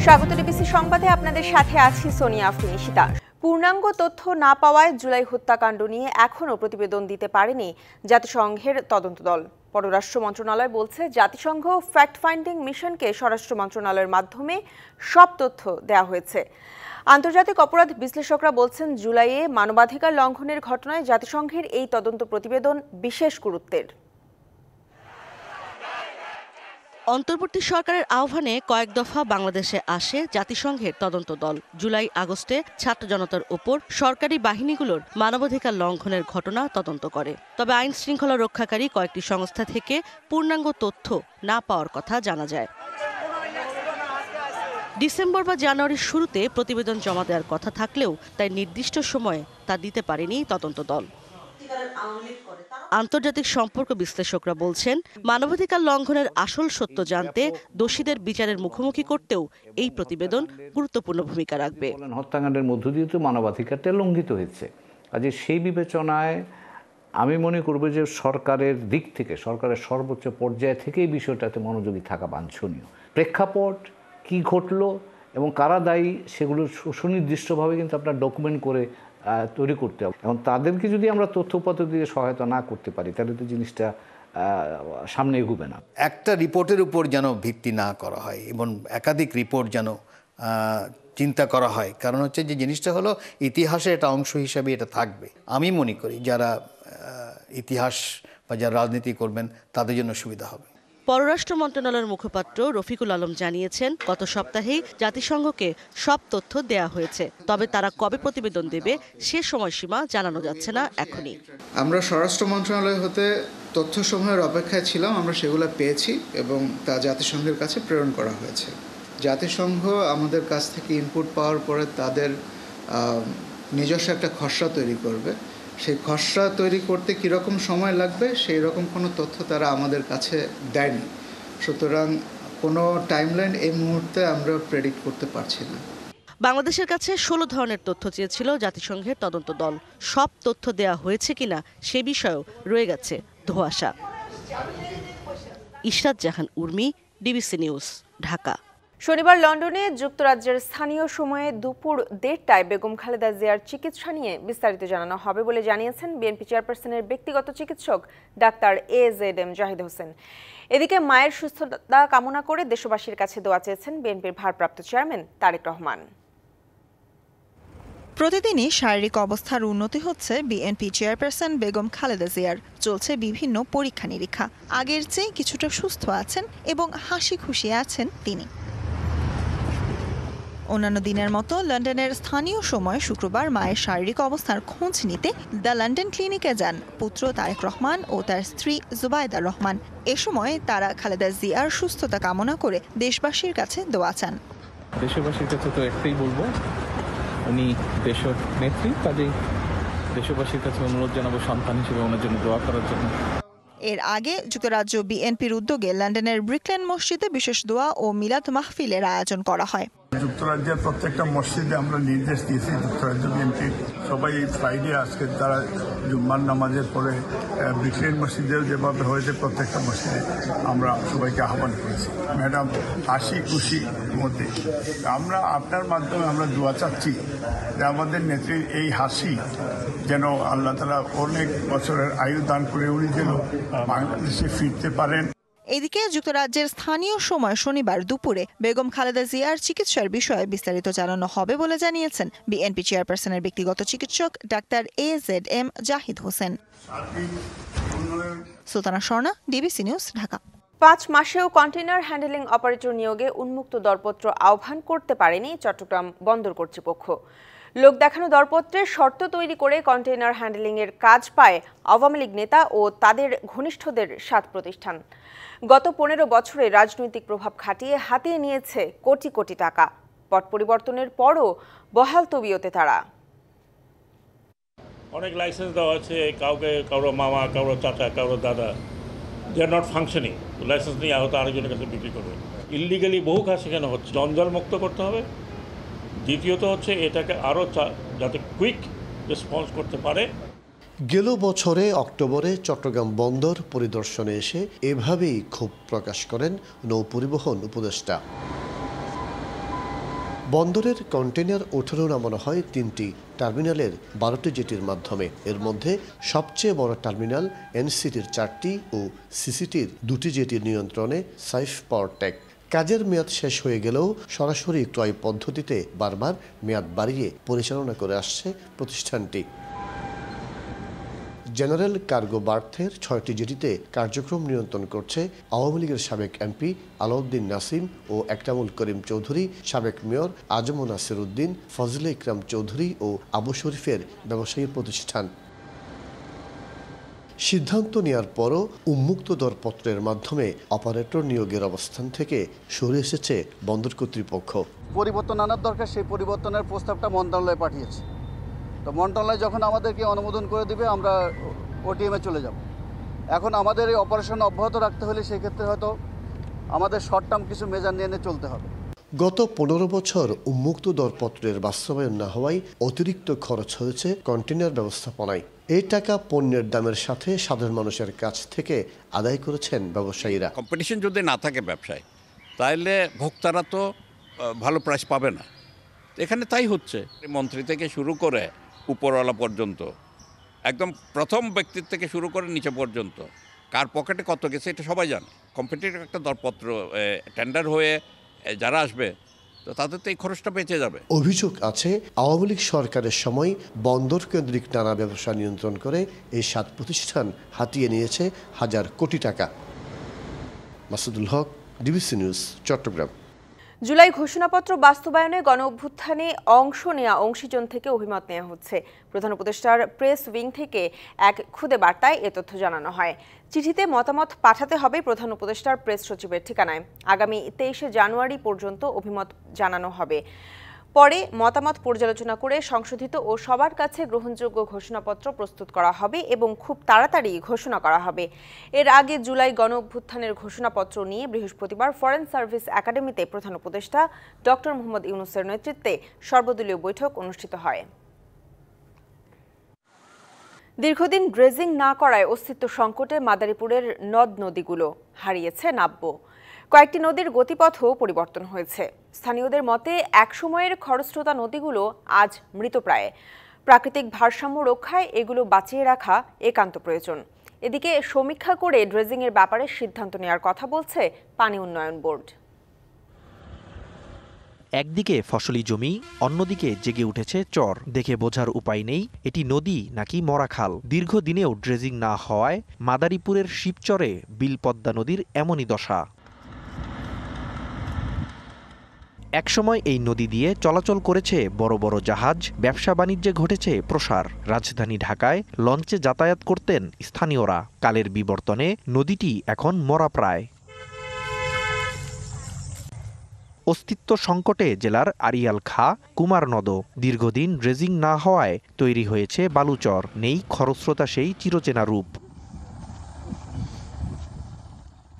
স্বাগত ডিবিসি সংবাদে আপনাদের সাথে আছি সোনিয়া আফরিন ইশিতা। পূর্ণাঙ্গ তথ্য না পাওয়ায় জুলাই হত্যাকাণ্ড নিয়ে এখনও প্রতিবেদন দিতে পারেনি জাতিসংঘের তদন্ত দল। পররাষ্ট্র মন্ত্রণালয় বলছে জাতিসংঘ ফ্যাক্ট ফাইন্ডিং মিশনকে স্বরাষ্ট্র মন্ত্রণালয়ের মাধ্যমে সব তথ্য দেওয়া হয়েছে। আন্তর্জাতিক অপরাধ বিশ্লেষকরা বলছেন জুলাইয়ে মানবাধিকার লঙ্ঘনের ঘটনায় জাতিসংঘের এই তদন্ত প্রতিবেদন বিশেষ গুরুত্বের। অন্তর্বর্তী সরকারের আহ্বানে কয়েক দফা বাংলাদেশে আসে জাতিসংঘের তদন্ত দল। জুলাই আগস্টে ছাত্র জনতার ওপর সরকারি বাহিনীগুলোর মানবাধিকার লঙ্ঘনের ঘটনা তদন্ত করে। তবে আইন শৃঙ্খলা রক্ষাকারী কয়েকটি সংস্থা থেকে পূর্ণাঙ্গ তথ্য না পাওয়ার কথা জানা যায়। ডিসেম্বর বা জানুয়ারির শুরুতে প্রতিবেদন জমা দেওয়ার কথা থাকলেও তাই নির্দিষ্ট সময়ে তা দিতে পারেনি তদন্ত দল। আন্তর্জাতিক সম্পর্ক বিশ্লেষকরা বলছেন মানবাধিকার লঙ্ঘনের আসল সত্য জানতে দোষীদের বিচারের মুখোমুখি করতেও এই প্রতিবেদন গুরুত্বপূর্ণ ভূমিকা রাখবে। হত্যাকাণ্ডের মধ্য দিয়ে তো মানবাধিকারটা লঙ্ঘিত হয়েছে। কাজে সেই বিবেচনায় আমি মনে করব যে সরকারের দিক থেকে, সরকারের সর্বোচ্চ পর্যায় থেকে এই বিষয়টাতে মনোযোগী থাকা বাঞ্ছনীয়। প্রেক্ষাপট কি ঘটলো এবং কারা দায়ী সেগুলো সুনির্দিষ্টভাবে কিন্তু আপনার ডকুমেন্ট করে তৈরি করতে হবে। এখন তাদেরকে যদি আমরা তথ্যপত্র দিয়ে সহায়তা না করতে পারি তাহলে তো জিনিসটা সামনে এগোবে না। একটা রিপোর্টের উপর যেন ভিত্তি না করা হয় এবং একাধিক রিপোর্ট যেন চিন্তা করা হয়। কারণ হচ্ছে যে জিনিসটা হলো ইতিহাসের একটা অংশ হিসাবে এটা থাকবে। আমি মনে করি যারা ইতিহাস বা যারা রাজনীতি করবেন তাদের জন্য সুবিধা হবে। পররাষ্ট্র মন্ত্রণালয়ের মুখপাত্র রফিকুল আলম জানিয়েছেন গত সপ্তাহেই জাতিসংঘকে সব তথ্য দেয়া হয়েছে। তবে তারা কবে প্রতিবেদন দেবে সে সময়সীমা জানানো যাচ্ছে না এখনই। আমরা স্বরাষ্ট্র মন্ত্রণালয় হতে তথ্যসমূহের অপেক্ষায় ছিলাম, আমরা সেগুলো পেয়েছি এবং তা জাতিসংঘের কাছে প্রেরণ করা হয়েছে। জাতিসংঘ আমাদের কাছ থেকে ইনপুট পাওয়ার পরে তাদের নিজস্ব একটা খসড়া তৈরি করবে। সেই খসড়া তৈরি করতে কীরকম সময় লাগবে সেই রকম কোনো তথ্য তারা আমাদের কাছে দেয়নি। সুতরাং কোনো টাইমলাইন এই মুহূর্তে আমরা প্রেডিক্ট করতে পারছি না। বাংলাদেশের কাছে 16 ধরনের তথ্য চেয়েছিল জাতিসংঘের তদন্ত দল। সব তথ্য দেয়া হয়েছে কিনা সে বিষয়েও রয়ে গেছে ধোঁয়াশা। ইশরাত জাহান উর্মি, ডিবিসি নিউজ, ঢাকা। শনিবার লন্ডনে যুক্তরাজ্যের স্থানীয় সময়ে দুপুর 1:30টায় বেগম খালেদা জিয়ার চিকিৎসা নিয়ে বিস্তারিত জানানো হবে বলে জানিয়েছেন বিএনপি চেয়ারপারসনের ব্যক্তিগত চিকিৎসক ডাক্তার AZM জাহিদ হোসেন। এদিকে মায়ের সুস্থতা কামনা করে দেশবাসীর কাছে দোয়া চেয়েছেন বিএনপির ভারপ্রাপ্ত চেয়ারম্যান তারেক রহমান। প্রতিদিনই শারীরিক অবস্থার উন্নতি হচ্ছে বিএনপি চেয়ারপারসন বেগম খালেদা জিয়ার। চলছে বিভিন্ন পরীক্ষা নিরীক্ষা। আগের চেয়ে কিছুটা সুস্থ আছেন এবং হাসি খুশি আছেন তিনি। অন্যান্য দিনের মতো লন্ডনের স্থানীয় সময় শুক্রবার মায়ের শারীরিক অবস্থার খোঁজ নিতে দ্য লন্ডন ক্লিনিকে যান পুত্র তারেক রহমান ও তার স্ত্রী জুবাইদা রহমান। এ সময় তারা খালেদা জিয়ার সুস্থতা কামনা করে দেশবাসীর কাছে দোয়া চান। দেশবাসীর কাছে তো একটাই বলবো, উনি দেশের নেত্রী, কাজেই দেশবাসীর কাছে অনুরোধ জানাবো সন্তান হিসেবে ওনার জন্য দোয়া করার জন্য। এর আগে যুক্তরাজ্য বিএনপির উদ্যোগে লন্ডনের ব্রিকল্যান্ড মসজিদে বিশেষ দোয়া ও মিলাদ মাহফিলের আয়োজন করা হয়। যুক্তরাজ্যের প্রত্যেকটা মসজিদে আমরা নির্দেশ দিয়েছি যুক্তরাজ্য বিএনপি সবাই এই ফ্রাইডে আজকে তারা জুম্মার নামাজের পরে ব্রিকল্যান্ড মসজিদেও যেভাবে হয়েছে প্রত্যেকটা মসজিদে আমরা সবাইকে আহ্বান করেছি। ম্যাডাম হাসি খুশির মধ্যে আমরা আপনার মাধ্যমে আমরা দোয়া চাচ্ছি যে আমাদের নেত্রীর এই হাসি যেন আল্লাহ তাআলা অনেক বছরের আয়ু দান করে উনি যেন বাংলাদেশে ফিরতে পারেন। এদিকে যুক্তরাজ্যের স্থানীয় সময় শনিবার দুপুরে বেগম খালেদা জিয়ার চিকিৎসার বিষয়ে বিস্তারিত জানানো হবে বলে জানিয়েছেন বিএনপি চেয়ারপারসনের ব্যক্তিগত চিকিৎসক doctor AZM Zahid Hossain. Sultana Swarna, DBC news, Dhaka. 5 মাসেও কন্টেইনার হ্যান্ডেলিং অপারেটর নিয়োগে উন্মুক্ত দরপত্র আহ্বান করতে পারেনি চট্টগ্রাম বন্দর কর্তৃপক্ষ। লোক দেখানো দরপত্রে শর্ত তৈরি করে কন্টেইনার হ্যান্ডেলিংয়ের কাজ পায় আওয়ামী লীগ নেতা ও তাদের ঘনিষ্ঠদের 7 প্রতিষ্ঠান। গত 15 বছরে রাজনৈতিক প্রভাব খাটিয়ে হাতিয়ে নিয়েছে কোটি কোটি টাকা। পট পরিবর্তনের পরও বহাল তবিয়তে তারা। অনেক লাইসেন্স দেওয়া আছে, কারো মামা, কারো চাচা, কারো দাদা, দে আর নট ফাংশনিং। লাইসেন্স নিয়ে হয়তো আরেকজনের কাছে বিক্রি করবে। ইললিগালি বহু কাজ সেখানে হচ্ছে। জঞ্জাল মুক্ত করতে হবে। দ্বিতীয়ত হচ্ছে এটাকে আরও যাতে কুইক রেসপন্স করতে পারে। গেল বছরে অক্টোবরে চট্টগ্রাম বন্দর পরিদর্শনে এসে এভাবেই ক্ষোভ প্রকাশ করেন নৌপরিবহন উপদেষ্টা। বন্দরের কন্টেইনার ওঠানো নামানো হয় 3টি টার্মিনালের 12টি জেটির মাধ্যমে। এর মধ্যে সবচেয়ে বড় টার্মিনাল এনসিটির 4টি ও সিসিটির 2টি জেটির নিয়ন্ত্রণে সাইফ পাওয়ারটেক। কাজের মেয়াদ শেষ হয়ে গেলেও সরাসরি ক্রয় পদ্ধতিতে বারবার মেয়াদ বাড়িয়ে পরিচালনা করে আসছে প্রতিষ্ঠানটি। জেনারেল কার্গো বার্থের 6টি জেটিতে কার্যক্রম নিয়ন্ত্রণ করছে আওয়ামী লীগের সাবেক এমপি আলাউদ্দিন নাসিম ও একরামুল করিম চৌধুরী, সাবেক মেয়র আজম নাসির উদ্দিন, ফজলে ইকরাম চৌধুরী ও আবু শরীফের ব্যবসায়ী প্রতিষ্ঠান। সিদ্ধান্ত নেওয়ার পরও উন্মুক্ত দরপত্রের মাধ্যমে অপারেটর নিয়োগের অবস্থান থেকে সরে এসেছে বন্দর কর্তৃপক্ষ। পরিবর্তন আনার দরকার, সেই পরিবর্তনের প্রস্তাবটা মন্ত্রণালয়ে পাঠিয়েছে। তো মন্ত্রণালয় যখন আমাদেরকে অনুমোদন করে দিবে আমরা ওটিএমে চলে যাব। এখন আমাদের এই অপারেশন অব্যাহত রাখতে হলে সেই ক্ষেত্রে হয়তো আমাদের শর্ট টার্ম কিছু মেজার নিয়ে চলতে হবে। গত 15 বছর উন্মুক্ত দরপত্রের বাস্তবায়ন না হওয়ায় অতিরিক্ত খরচ হয়েছে কন্টেইনার ব্যবস্থাপনায়। এই টাকা পণ্যের দামের সাথে সাধারণ মানুষের কাছ থেকে আদায় করেছেন ব্যবসায়ীরা। কম্পিটিশন যদি না থাকে ব্যবসায়, তাহলে ভোক্তারা তো ভালো প্রাইস পাবে না। এখানে তাই হচ্ছে, মন্ত্রী থেকে শুরু করে উপরওয়ালা পর্যন্ত, একদম প্রথম ব্যক্তির থেকে শুরু করে নিচে পর্যন্ত কার পকেটে কত গেছে এটা সবাই জানে। কম্পিটিটিভ একটা দরপত্র টেন্ডার হয়ে যারা আসবে তো তাদের তো এই খরচটা বেঁচে যাবে। অভিযোগ আছে আওয়ামী লীগ সরকারের সময় বন্দর কেন্দ্রিক নানা ব্যবসা নিয়ন্ত্রণ করে এই 7 প্রতিষ্ঠান হাতিয়ে নিয়েছে হাজার কোটি টাকা। মাসুদুল হক, ডিবিসি নিউজ, চট্টগ্রাম। জুলাই ঘোষণাপত্র বাস্তবায়নে গণঅভ্যুত্থানে অংশ নেওয়া অংশীজন থেকে অভিমত নেওয়া হচ্ছে। প্রধান উপদেষ্টার প্রেস উইং থেকে এক খুদে বার্তায় এ তথ্য জানানো হয়। চিঠিতে মতামত পাঠাতে হবে প্রধান উপদেষ্টার প্রেস সচিবের ঠিকানায়। আগামী 23 জানুয়ারি পর্যন্ত অভিমত জানানো হবে। পরে মতামত পর্যালোচনা করে সংশোধিত ও সবার কাছে গ্রহণযোগ্য ঘোষণাপত্র প্রস্তুত করা হবে এবং খুব তাড়াতাড়ি ঘোষণা করা হবে। এর আগে জুলাই গণঅভ্যুত্থানের ঘোষণাপত্র নিয়ে বৃহস্পতিবার ফরেন সার্ভিস একাডেমিতে প্রধান উপদেষ্টা ডক্টর মোহাম্মদ ইউনূসের নেতৃত্বে সর্বদলীয় বৈঠক অনুষ্ঠিত হয়। দীর্ঘদিন ড্রেজিং না করায় অস্তিত্ব সংকটে মাদারীপুরের নদ নদীগুলো হারিয়েছে নাব্য। কয়েকটি নদীর গতিপথও পরিবর্তন হয়েছে। স্থানীয়দের মতে একসময়ের খরস্রোতা নদীগুলো আজ মৃতপ্রায়। প্রাকৃতিক ভারসাম্য রক্ষায় এগুলো বাঁচিয়ে রাখা একান্ত প্রয়োজন। এদিকে সমীক্ষা করে ড্রেজিংয়ের ব্যাপারে সিদ্ধান্ত নেওয়ার কথা বলছে পানি উন্নয়ন বোর্ড। একদিকে ফসলি জমি, অন্যদিকে জেগে উঠেছে চর। দেখে বোঝার উপায় নেই এটি নদী নাকি মরা খাল। দীর্ঘদিনেও ড্রেজিং না হওয়ায় মাদারীপুরের শিবচরে বিলপদ্মা নদীর এমনই দশা। একসময় এই নদী দিয়ে চলাচল করেছে বড় বড় জাহাজ, ব্যবসা বাণিজ্যে ঘটেছে প্রসার। রাজধানী ঢাকায় লঞ্চে যাতায়াত করতেন স্থানীয়রা। কালের বিবর্তনে নদীটি এখন মরা প্রায়। অস্তিত্ব সংকটে জেলার আড়িয়াল খাঁ, কুমার নদ দীর্ঘদিন ড্রেজিং না হওয়ায় তৈরি হয়েছে বালুচর। নেই খরস্রোতা সেই চিরচেনা রূপ।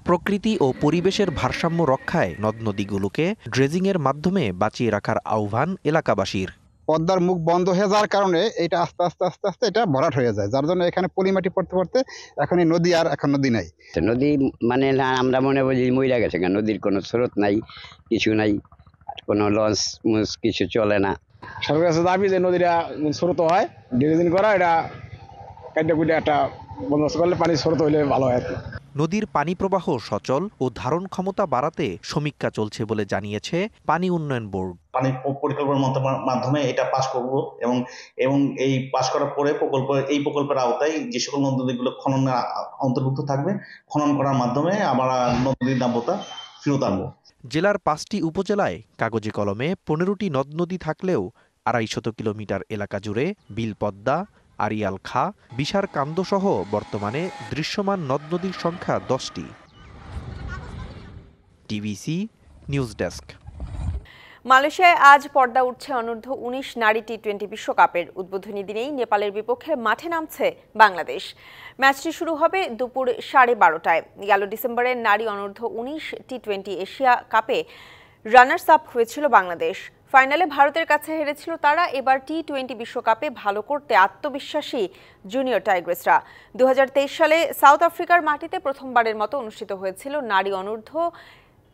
প্রকৃতি ও পরিবেশের ভারসাম্য রক্ষায় নদ নদীগুলোকে ড্রেজিংয়ের মাধ্যমে বাঁচিয়ে রাখার আহ্বান এলাকাবাসীর। পদ্মার মুখ বন্ধ হয়ে যাওয়ার কারণে এটা আস্তে আস্তে আস্তে আস্তে এটা ভরাট হয়ে যায়, যার জন্য এখানে পলিমাটি পড়তে পড়তে এখন এই নদী আর এখন নদী নাই। নদী মানে আমরা মনে করি মইরা গেছে, নদীর কোনো স্রোত নাই, কিছু নাই, কোনো লঞ্চ মুস কিছু চলে না। সরকারের কাছে দাবি যে নদীটা স্রোত হয়, ড্রেজিং করা, এটা কাইটা কুইটা একটা বন্দোবস্ত করলে পানি স্রোত হইলে ভালো হয়। নদীর পানি প্রবাহ সচল ও ধারণ ক্ষমতা বাড়াতে সমীক্ষা চলছে বলে জানিয়েছে পানি উন্নয়ন বোর্ড। পানি পরিকল্পনার মাধ্যমে এটা পাস করব এবং এই পাস করার পরে এই প্রকল্পের আওতায় যে সকল নদীগুলো খননে অন্তর্ভুক্ত থাকবে, খনন করার মাধ্যমে আমরা নদীর নাব্যতা ফেরত আনবো। জেলার 5টি উপজেলায় কাগজে কলমে 15টি নদ নদী থাকলেও 250 কিলোমিটার এলাকা জুড়ে বিলপদ্মা, আড়িয়াল খাঁ, বিশার কান্দ সহ বর্তমানে দৃশ্যমান নদ নদীর সংখ্যা 10টি। TVC news desk. মালয়েশিয়ায় আজ পর্দা উঠছে অনূর্ধ্ব 19 নারী টি-20 বিশ্বকাপের। উদ্বোধনী দিনেই নেপালের বিপক্ষে মাঠে নামছে বাংলাদেশ। ম্যাচটি শুরু হবে দুপুর 12:30টায়। গেল ডিসেম্বরে নারী অনূর্ধ্ব 19 টি-20 এশিয়া কাপে রানার্স আপ হয়েছিল বাংলাদেশ। ফাইনালে ভারতের কাছে হেরেছিল তারা। এবার টি-20 বিশ্বকাপে ভালো করতে আত্মবিশ্বাসী জুনিয়র টাইগ্রেসরা। 2023 সালে সাউথ আফ্রিকার মাটিতে প্রথমবারের মতো অনুষ্ঠিত হয়েছিল নারী অনূর্ধ্ব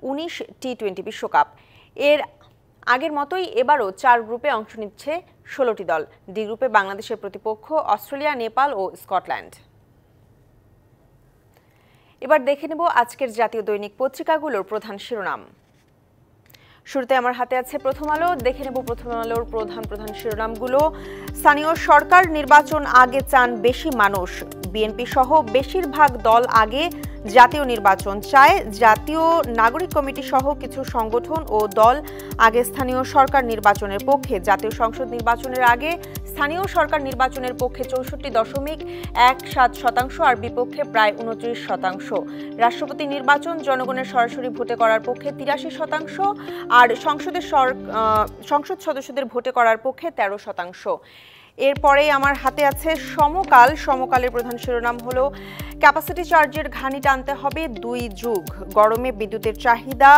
19 টি-20 বিশ্বকাপ। এর আগের মতোই এবারও 4 গ্রুপে অংশ নিচ্ছে 16টি দল। ডি গ্রুপে বাংলাদেশের প্রতিপক্ষ অস্ট্রেলিয়া, নেপাল ও স্কটল্যান্ড। এবার দেখে নেব আজকের জাতীয় দৈনিক পত্রিকাগুলোর প্রধান শিরোনাম। শুরুতে আমার হাতে আছে প্রথম আলো। দেখে নেব প্রথম আলোর প্রধান শিরোনামগুলো। স্থানীয় সরকার নির্বাচন আগে চান বেশি মানুষ। বিএনপি সহ বেশিরভাগ দল আগে জাতীয় নির্বাচন চায়। জাতীয় নাগরিক কমিটি সহ কিছু সংগঠন ও দল আগে স্থানীয় সরকার নির্বাচনের পক্ষে। জাতীয় সংসদ নির্বাচনের আগে স্থানীয় সরকার নির্বাচনের পক্ষে 64.17% আর বিপক্ষে প্রায় 29%। রাষ্ট্রপতি নির্বাচন জনগণের সরাসরি ভোটে করার পক্ষে 83% আর সংসদ সদস্যদের ভোটে করার পক্ষে 13%। এরপরে আমার হাতে আছে সমকাল। সমকালের প্রধান শিরোনাম হলো ক্যাপাসিটি চার্জের ঘানি টানতে হবে 2 যুগ। গরমে বিদ্যুতের চাহিদা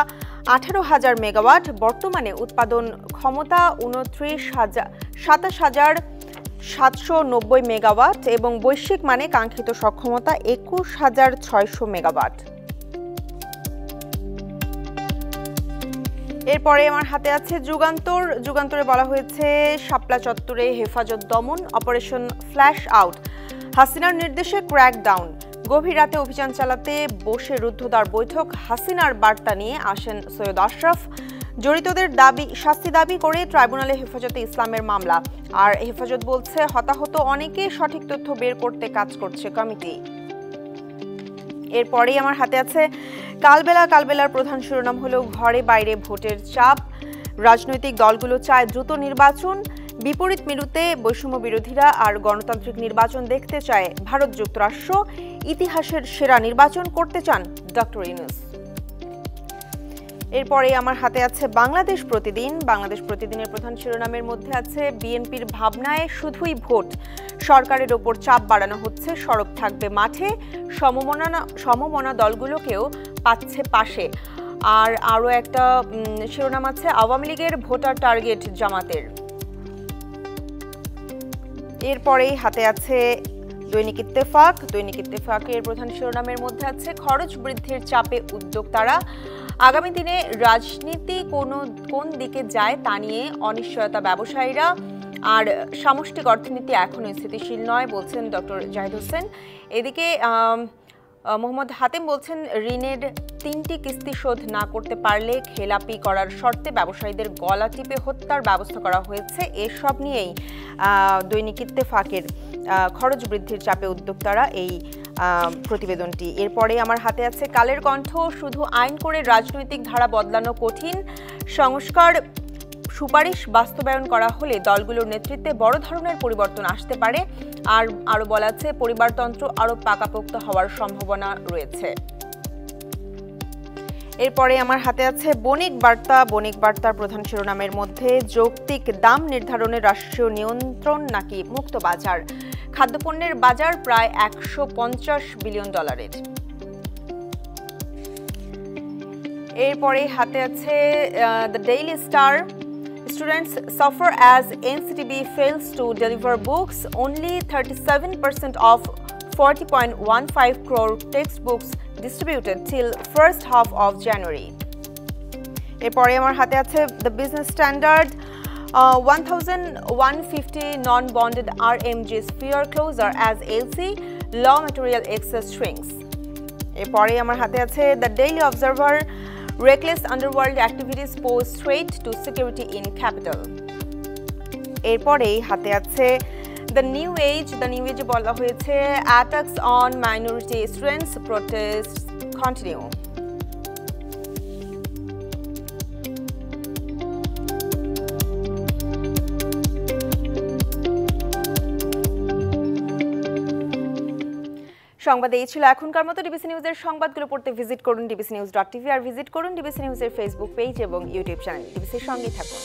18,000 মেগাওয়াট, বর্তমানে উৎপাদন ক্ষমতা 27,790 মেগাওয়াট এবং বৈশ্বিক মানে কাঙ্ক্ষিত সক্ষমতা 21,600 মেগাওয়াট। এরপরে আমার হাতে আছে যুগান্তর। যুগান্তরে বলা হয়েছে শাপলা চত্বরে হেফাজত দমন, অপারেশন ফ্ল্যাশ আউট, হাসিনার নির্দেশে ক্র্যাকডাউন। গভীর রাতে অভিযান চালাতে বসে রুদ্ধদ্বার বৈঠক। হাসিনার বার্তা নিয়ে আসেন সৈয়দ আশরাফ। জড়িতদের শাস্তি দাবি করে ট্রাইব্যুনালে হেফাজতে ইসলামের মামলা। আর হেফাজত বলছে হতাহত অনেকে সঠিক তথ্য বের করতে কাজ করছে কমিটি। এরপরেই আমার হাতে আছে কালবেলার প্রধান শিরোনাম হলো ঘরে বাইরে ভোটের চাপ। রাজনৈতিক দলগুলো চায় দ্রুত নির্বাচন। বিপরীত মেরুতে বৈষম্য বিরোধীরা আর গণতান্ত্রিক নির্বাচন দেখতে চায় ভারত যুক্তরাষ্ট্র। ইতিহাসের সেরা নির্বাচন করতে চান ডক্টর ইউনূস। এরপরে আমার হাতে আছে বাংলাদেশ প্রতিদিন। বাংলাদেশ প্রতিদিনের প্রধান শিরোনামের মধ্যে আছে বিএনপির ভাবনায় শুধুই ভোট, সরকারের ওপর চাপ বাড়ানো হচ্ছে, সরব থাকবে মাঠে, সমমনা দলগুলোকেও পাচ্ছে পাশে। আর আরও একটা শিরোনাম আছে আওয়ামী লীগের ভোটার টার্গেট জামাতের। এরপরেই হাতে আছে দৈনিক ইত্তেফাক। দৈনিক ইত্তেফাকের প্রধান শিরোনামের মধ্যে আছে খরচ বৃদ্ধির চাপে উদ্যোক্তারা, আগামী দিনে রাজনীতি কোন দিকে যায় তা নিয়ে অনিশ্চয়তা ব্যবসায়ীরা, আর সামষ্টিক অর্থনীতি এখনও স্থিতিশীল নয় বলছেন ডক্টর জাহিদ হোসেন। এদিকে মোহাম্মদ হাতেম বলছেন ঋণের 3টি কিস্তি শোধ না করতে পারলে খেলাপি করার শর্তে ব্যবসায়ীদের গলা টিপে হত্যার ব্যবস্থা করা হয়েছে। এসব নিয়েই দৈনিক ইত্তেফাকের খরচ বৃদ্ধির চাপে উদ্যোক্তারা এই প্রতিবেদনটি। এরপরে আমার হাতে আছে কালের কণ্ঠ। শুধু আইন করে রাজনৈতিক ধারা বদলানো কঠিন, সংস্কার সুপারিশ বাস্তবায়ন করা হলে দলগুলোর নেতৃত্বে বড় ধরনের পরিবর্তন আসতে পারে। আর আরও বলা আছে পরিবারতন্ত্র আরও পাকাপোক্ত হওয়ার সম্ভাবনা রয়েছে। এরপরে আমার হাতে আছে বণিক বার্তা। বণিক বার্তার প্রধান শিরোনামের মধ্যে যৌক্তিক দাম নির্ধারণে রাষ্ট্রীয় নিয়ন্ত্রণ নাকি মুক্ত বাজার। খাদ্যপণ্যের বাজার প্রায় $150 বিলিয়ন। এরপরে হাতে আছে the daily star. Students suffer as NCTB fails to deliver books. Only 37% of 40.15 crore textbooks distributed till first half of January. এরপরে আমার হাতে আছে The Business Standard. 1,150 non-bonded RMGs fear closer as LC law material excess shrinks. এরপরে আমার হাতে আছে The Daily Observer. Reckless underworld activities pose threat to security in capital. এরপরেই হাতে আছে The New Age. The New Age বলা হয়েছে attacks on minority students, protests continue. সংবাদ এই ছিল এখনকার মতো। ডিবিসি নিউজের সংবাদগুলো পড়তে ভিজিট করুন dbcnews.tv আর ভিজিট করুন ডিবিসি নিউজের ফেসবুক পেজ এবং ইউটিউব চ্যানেল। ডিবিসির সঙ্গেই থাকুন।